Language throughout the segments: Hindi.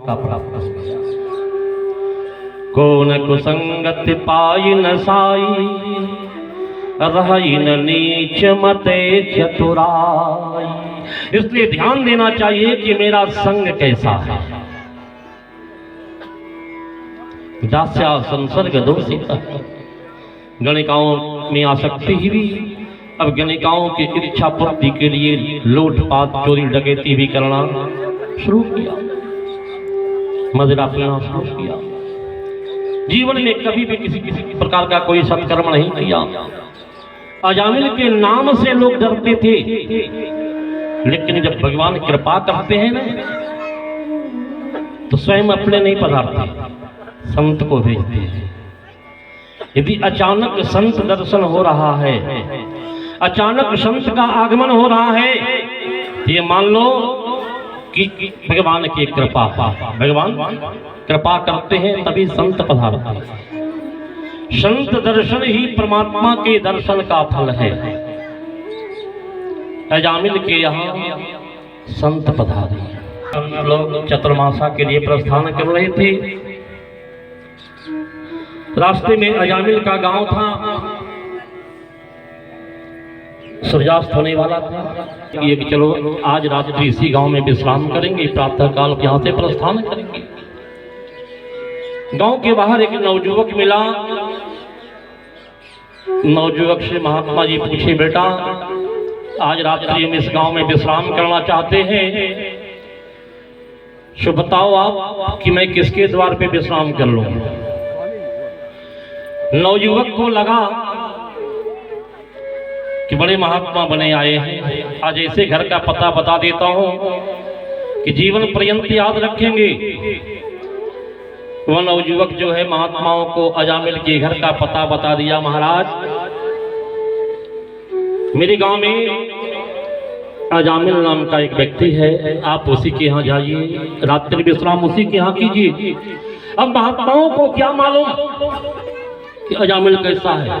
का प्राप्त किया। कौन कुसंगत पाई न साई, रही न नीच मते चतुराई। इसलिए ध्यान देना चाहिए कि मेरा संग कैसा है। दास्या संसर्ग दोषिता, गणिकाओं में आसक्ति ही भी। अब गणिकाओं की इच्छा पूर्ति के लिए लूटपाट चोरी डकैती भी करना शुरू किया, मदिरा पीना शुरू किया। जीवन में कभी भी किसी प्रकार का कोई सत्कर्म नहीं किया। अजामिल के नाम से लोग डरते थे, लेकिन जब भगवान कृपा करते हैं ना तो स्वयं अपने नहीं पधारते, संत को भेजते हैं। यदि अचानक संत दर्शन हो रहा है, अचानक संत का आगमन हो रहा है, तो ये मान लो कि भगवान की कृपा, भगवान कृपा करते हैं तभी संत पधारते हैं। संत दर्शन ही परमात्मा के दर्शन का फल है। अजामिल के यहाँ संत पधारे। लोग चतुर्मासा के लिए प्रस्थान कर रहे थे। रास्ते में अजामिल का गांव था, सूर्यास्त होने वाला था। ये कि चलो आज रात्रि इसी गांव में विश्राम करेंगे, प्रातः काल यहाँ से प्रस्थान करेंगे। गांव के बाहर एक नवयुवक मिला। नवयुवक से महात्मा जी पूछे, बेटा आज रात्रि हम इस गांव में विश्राम करना चाहते हैं, सो बताओ आप कि मैं किसके द्वार पे विश्राम कर लूं। नवयुवक को लगा कि बड़े महात्मा बने आए हैं, आज ऐसे घर का पता बता देता हूं कि जीवन पर्यंत याद रखेंगे। वह नवयुवक जो है महात्माओं को अजामिल के घर का पता बता दिया। महाराज, मेरे गांव में अजामिल नाम का एक व्यक्ति है, आप उसी के यहाँ जाइए, रात्रि विश्राम उसी के यहाँ कीजिए। अब महात्माओं को क्या मालूम कि अजामिल कैसा है।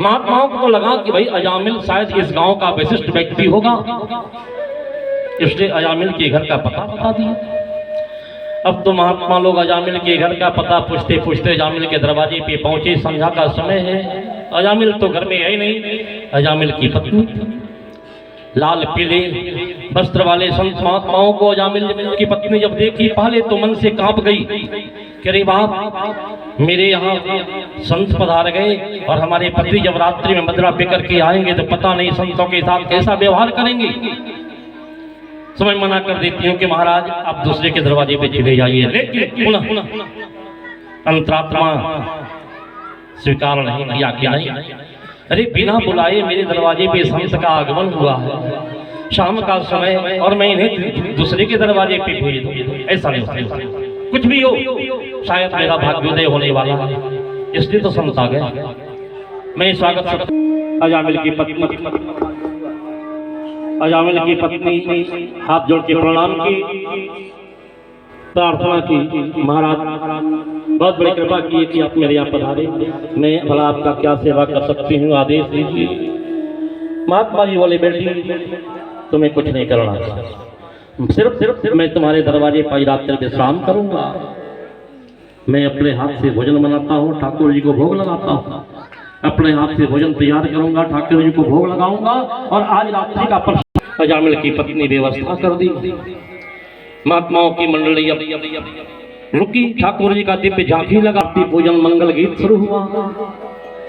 महात्माओं को लगा कि भाई अजामिल शायद इस गांव का विशिष्ट व्यक्ति होगा, इसलिए अजामिल के घर का पता बता दिया। अब तो महात्मा लोग अजामिल के घर का पता पूछते पूछते अजामिल के दरवाजे पे पहुंचे। संध्या का समय है, अजामिल तो घर में है ही नहीं। अजामिल की पत्नी लाल पीले वस्त्र वाले संत महात्माओं को अजामिल की पत्नी जब देखी, पहले तो मन से कांप गई कि अरे बाप, मेरे यहाँ संत पधार गए और हमारे पति जब रात्रि में मदिरा पी करके आएंगे तो पता नहीं संतों के साथ कैसा व्यवहार करेंगे। समय मना कर देती हूँ कि महाराज आप दूसरे के दरवाजे पे चले जाइए, लेकिन पुनः अंतरात्मा स्वीकार नहीं किया कि नहीं, अरे बिना बुलाए मेरे दरवाजे पे संत का आगमन हुआ है, शाम का समय और मैं इन्हें दूसरे के दरवाजे पे भेज दूं, ऐसा नहीं हो सकता। कुछ भी हो, शायद मेरा भाग्योदय होने वाला है, इसलिए तो संत आ गए। मैं स्वागत अजामिल की पत्नी हाथ जोड़ के प्रणाम की, प्रार्थना की, महाराज बहुत बड़ी कृपा की कि आप मेरे यहाँ पधारे, मैं भला आपका क्या सेवा कर सकती हूँ, आदेश दीजिए। महात्मा जी बोले, बेटी तुम्हें कुछ नहीं करना, सिर्फ मैं तुम्हारे दरवाजे पर रात्रि विश्राम करूंगा। मैं अपने हाथ से भोजन बनाता हूँ, ठाकुर जी को भोग लगाता हूँ, अपने हाथ से भोजन तैयार करूंगा, ठाकुर जी को भोग लगाऊंगा। और आज रात्रि का अजामिल की पत्नी व्यवस्था कर दी। महात्माओं की मंडली अब रुकी, ठाकुर जी का दिव्य झांकी लगाती, भोजन मंगल गीत शुरू हुआ,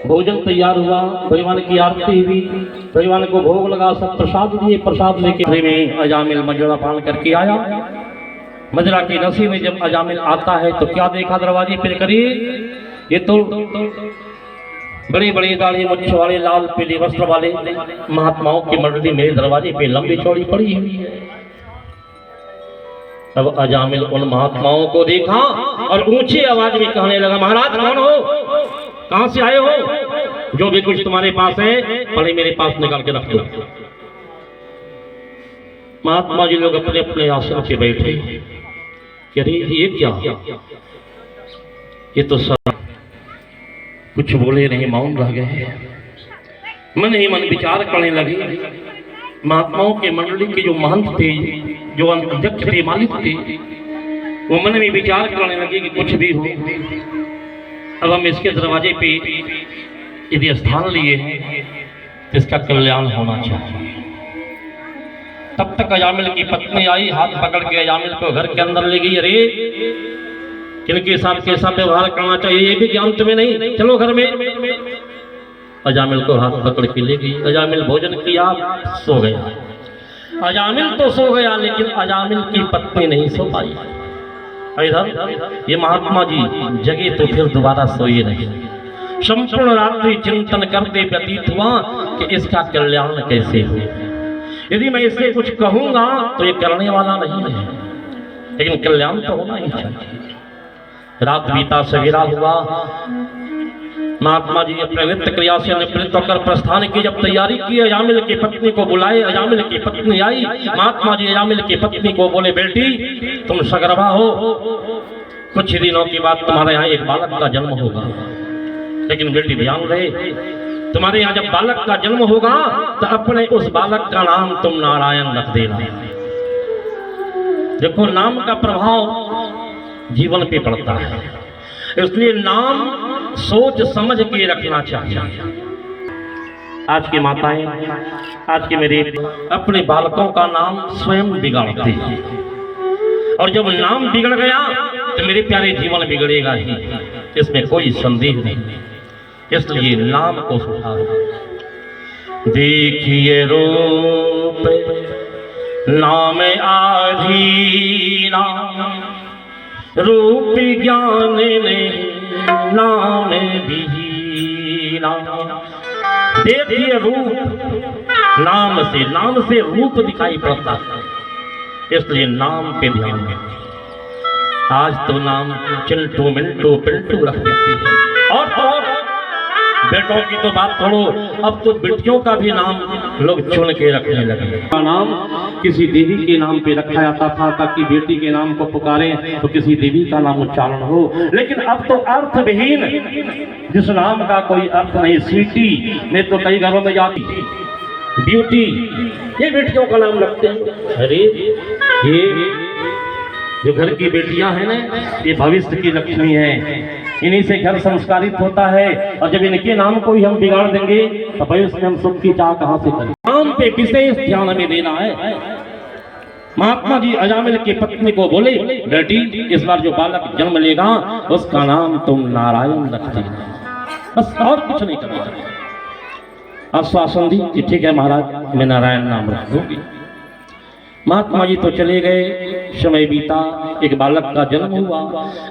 भोजन तैयार हुआ, भगवान की आरती हुई, भगवान को भोग लगा, सब प्रसाद दिए। प्रसाद लेके में अजामिल मदिरा पान करके आया। मदिरा की नशे में जब अजामिल आता है तो क्या देखा दरवाजे पर, करिए ये तो बड़ी बड़ी दाढ़ी मुछ वाले लाल पीले वस्त्र वाले महात्माओं की मंडली मेरे दरवाजे पे लंबी चौड़ी पड़ी हुई है। अब अजामिल उन महात्माओं को देखा और ऊंची आवाज में कहने लगा, महाराज कौन हो, कहां से आए हो, जो भी कुछ तुम्हारे पास है पहले मेरे पास निकाल के रख दो। महात्मा जी लोग अपने अपने आसन पे बैठे, अरे ये क्या, ये तो सब कुछ बोले नहीं, मौन रह गए। मन ही मन विचार करने लगे। महात्माओं के मंडली के जो महंत थे, जो अध्यक्ष थे, मालिक थे, वो मन में विचार करने लगी कि कुछ भी हो, अब हम इसके दरवाजे पे यदि स्थान लिए हैं तो इसका कल्याण होना चाहिए। तब तक अजामिल की पत्नी आई, हाथ पकड़ के अजामिल को घर के अंदर ले गई। अरे किनके साथ कैसा व्यवहार करना चाहिए ये भी ज्ञान तुम्हें नहीं, चलो घर में। अजामिल को हाथ पकड़ के ले गई। अजामिल भोजन किया, सो गया। अजामिल तो सो गया, लेकिन अजामिल की पत्नी नहीं सो पाई। इधर ये महात्मा जी जगे तो फिर दोबारा सोए नहीं। संपूर्ण रात्रि चिंतन करते व्यतीत हुआ कि इसका कल्याण कैसे हो। यदि मैं इससे कुछ कहूंगा तो ये करने वाला नहीं है, लेकिन कल्याण तो होना ही चाहिए। रात बीता, सवेरा हुआ। महात्मा जी अपने नित्य क्रिया से निवृत्त होकर प्रस्थान की जब तैयारी की, अजामिल की पत्नी को बुलाए। अजामिल की पत्नी आई। महात्मा जी अजामिल की पत्नी को बोले, बेटी तुम सगर्भा हो, कुछ ही दिनों के बाद तुम्हारे यहाँ एक बालक का जन्म होगा। लेकिन बेटी ध्यान रहे, तुम्हारे यहाँ जब बालक का जन्म होगा तो अपने उस बालक का नाम तुम नारायण रख देना। देखो नाम का प्रभाव जीवन पे पड़ता है, इसलिए नाम सोच समझ के रखना चाहिए। आज की माताएं, आज के मेरे अपने बालकों का नाम स्वयं बिगाड़ते हैं, और जब नाम बिगड़ गया तो मेरे प्यारे जीवन बिगड़ेगा ही, इसमें कोई संदेह नहीं। इसलिए नाम को सुधारो। देखिए रूप नाम आधीना, रूप ज्ञान ने नाम विहीना। देखिए रूप नाम से रूप दिखाई पड़ता है, इसलिए नाम पे ध्यान दें। आज तो नाम चिंटू मिंटू पिंटू रख देती है, और बेटों की तो बात छोड़ो, अब तो बेटियों का भी नाम लोग चुन के रखने लगे। नाम किसी देवी के नाम पे रखा जाता था ताकि बेटी के नाम को पुकारें तो किसी देवी का नाम उच्चारण हो, लेकिन अब तो अर्थ विहीन, जिस नाम का कोई अर्थ नहीं। स्वीटी ने तो कई घरों में जाती, ब्यूटी, ये बेटियों का नाम रखते हैं। अरे ये जो घर की बेटियां हैं ना, ये भविष्य की लक्ष्मी है, इन्हीं से घर संस्कारित होता है, और जब इनके नाम को ही हम बिगाड़ देंगे तो भविष्य में हम सुख की चाह कहां से करें। नाम पे विशेष ध्यान हमें देना है। महात्मा जी अजामिल की पत्नी को बोले, बेटी इस बार जो बालक जन्म लेगा उसका नाम तुम नारायण रख देना, बस और कुछ नहीं करना। आश्वासन दी कि ठीक है महाराज, मैं नारायण नाम रख दूंगी। महात्मा जी तो चले गए। समय बीता, एक बालक का जन्म हुआ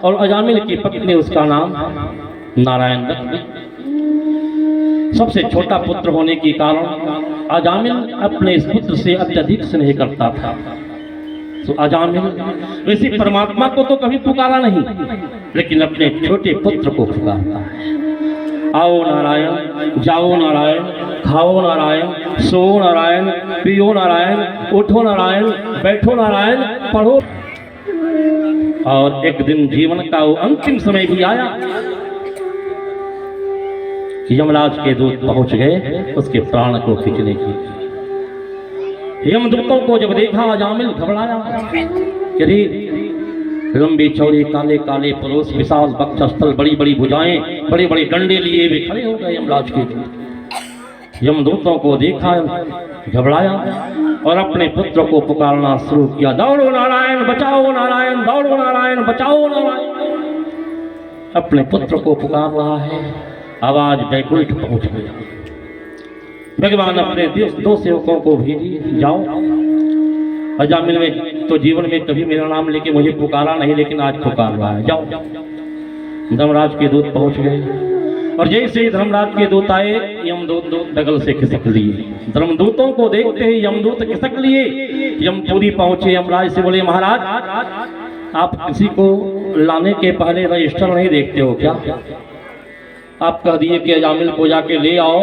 और अजामिल की पत्नी ने उसका नाम नारायण रख दिया। सबसे छोटा पुत्र होने के कारण अजामिल अपने इस पुत्र से अत्यधिक स्नेह करता था। तो अजामिल वैसे परमात्मा को तो कभी पुकारा नहीं, लेकिन अपने छोटे पुत्र को पुकारता है। आओ नारायण, जाओ नारायण, खाओ नारायण, सो नारायण, पियो नारायण, उठो नारायण, बैठो नारायण, पढ़ो। और एक दिन जीवन का वो अंतिम समय भी आया, यमराज के दूत पहुंच गए उसके प्राण को खींचने की। यमदूतों को जब देखा अजामिल घबराया। लंबे चौड़े काले काले परोस, विशाल वक्षस्थल, बड़ी बड़ी भुजाएं, बड़े बड़े डंडे लिए वे खड़े हो गए यमराज के दूत। यमदूतों को देखा, घबराया और अपने पुत्र को पुकारना शुरू किया, दौड़ो नारायण बचाओ नारायण, दौड़ो नारायण बचाओ नारायण। अपने पुत्र को पुकार रहा है, आवाज बैकुंठ पहुंच गई। भगवान अपने दो सेवकों को भेजिए, जाओ। अजामिल में तो जीवन में कभी मेरा नाम लेके मुझे पुकारा नहीं, लेकिन आज पुकार रहा है, जाओ। धर्मराज के दूत पहुंच गए और जैसे ही धर्मराज के दूत आए, यमदूत बगल से खिसक लिए। धर्मदूतों को देखते ही यमदूत खिसक लिए। यमपुरी पहुंचे, यमराज से बोले, महाराज आप किसी को लाने के पहले रजिस्टर नहीं देखते हो क्या? आप कह दिए कि अजामिल को जाके ले आओ,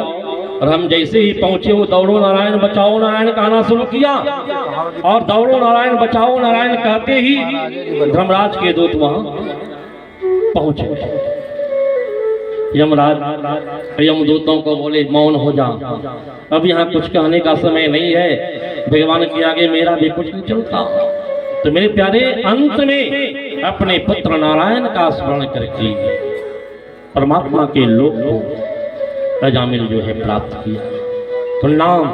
और हम जैसे ही पहुंचे वो दौड़ो नारायण बचाओ नारायण कहना शुरू किया, और दौड़ो नारायण बचाओ नारायण कहते ही धर्मराज के दूत वहां पहुंचे। यमराज यमदूतों को बोले, मौन हो जा, अब यहाँ कुछ कहने का समय नहीं है, भगवान के आगे मेरा भी कुछ नहीं चलता। तो मेरे प्यारे, अंत में अपने पुत्र नारायण का स्मरण करके परमात्मा के लोक को अजामिल जो है प्राप्त किया। तो नाम